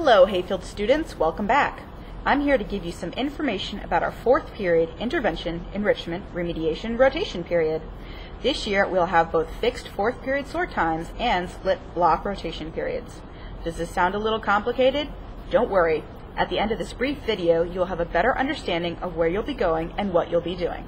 Hello Hayfield students, welcome back. I'm here to give you some information about our fourth period intervention, enrichment, remediation, rotation period. This year we'll have both fixed fourth period SOAR times and split block rotation periods. Does this sound a little complicated? Don't worry. At the end of this brief video you'll have a better understanding of where you'll be going and what you'll be doing.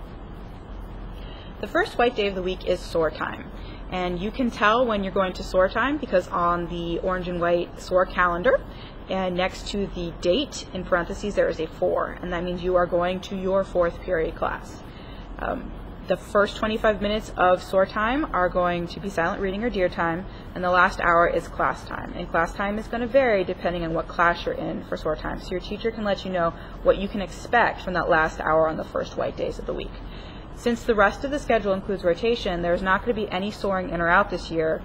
The first white day of the week is SOAR time. And you can tell when you're going to SOAR time because on the orange and white SOAR calendar, and next to the date, in parentheses, there is a 4, and that means you are going to your fourth period class. The first 25 minutes of SOAR time are going to be silent reading or dear time, and the last hour is class time. And class time is going to vary depending on what class you're in for SOAR time, so your teacher can let you know what you can expect from that last hour on the first white days of the week. Since the rest of the schedule includes rotation, there's not going to be any soaring in or out this year.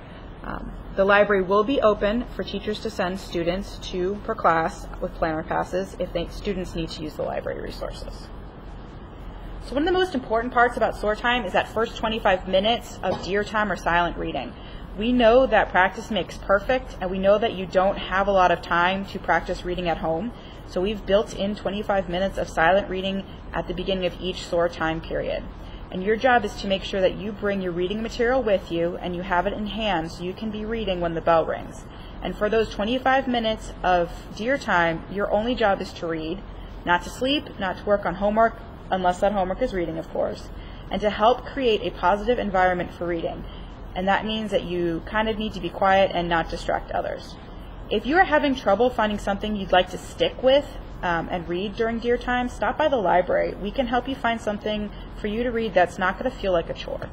The library will be open for teachers to send students to per class with planner passes if students need to use the library resources. So one of the most important parts about SOAR time is that first 25 minutes of dear time or silent reading. We know that practice makes perfect, and we know that you don't have a lot of time to practice reading at home, so we've built in 25 minutes of silent reading at the beginning of each SOAR time period. And your job is to make sure that you bring your reading material with you and you have it in hand so you can be reading when the bell rings. And for those 25 minutes of dear time, your only job is to read, not to sleep, not to work on homework, unless that homework is reading, of course, and to help create a positive environment for reading. And that means that you kind of need to be quiet and not distract others. If you are having trouble finding something you'd like to stick with and read during dear time, stop by the library. We can help you find something for you to read that's not going to feel like a chore.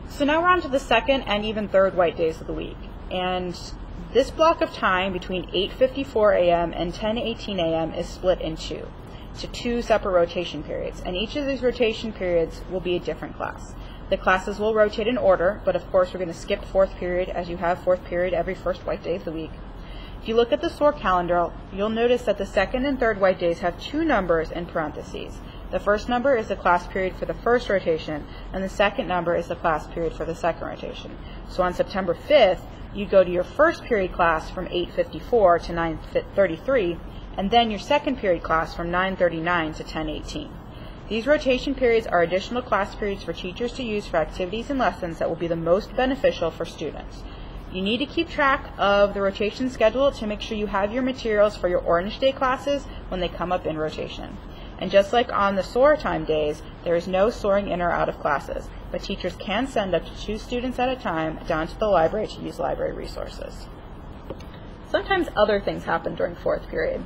So now we're on to the second and even third white days of the week. And this block of time between 8:54 a.m. and 10:18 a.m. is split in two separate rotation periods. And each of these rotation periods will be a different class. The classes will rotate in order, but of course we're going to skip fourth period as you have fourth period every first white day of the week. If you look at the SOAR calendar, you'll notice that the second and third white days have two numbers in parentheses. The first number is the class period for the first rotation, and the second number is the class period for the second rotation. So on September 5th, you'd go to your first period class from 8:54 to 9:33, and then your second period class from 9:39 to 10:18. These rotation periods are additional class periods for teachers to use for activities and lessons that will be the most beneficial for students. You need to keep track of the rotation schedule to make sure you have your materials for your Orange Day classes when they come up in rotation. And just like on the SOAR time days, there is no soaring in or out of classes, but teachers can send up to 2 students at a time down to the library to use library resources. Sometimes other things happen during fourth period.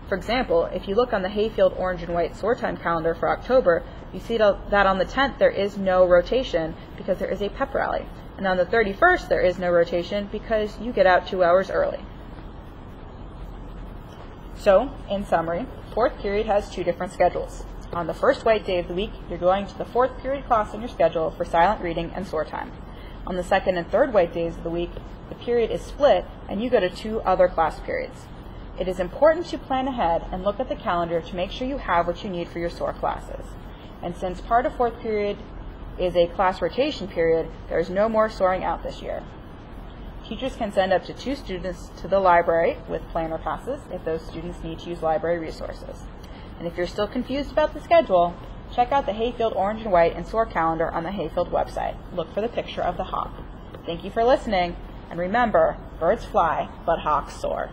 For example, if you look on the Hayfield orange and white SOAR time calendar for October, you see that on the 10th there is no rotation because there is a pep rally. And on the 31st there is no rotation because you get out 2 hours early. So, in summary, fourth period has 2 different schedules. On the first white day of the week, you're going to the fourth period class on your schedule for silent reading and SOAR time. On the second and third white days of the week, the period is split and you go to 2 other class periods. It is important to plan ahead and look at the calendar to make sure you have what you need for your SOAR classes. And since part of fourth period is a class rotation period, there is no more soaring out this year. Teachers can send up to 2 students to the library with planner passes if those students need to use library resources. And if you're still confused about the schedule, check out the Hayfield orange and white and SOAR calendar on the Hayfield website. Look for the picture of the hawk. Thank you for listening, and remember, birds fly, but hawks soar.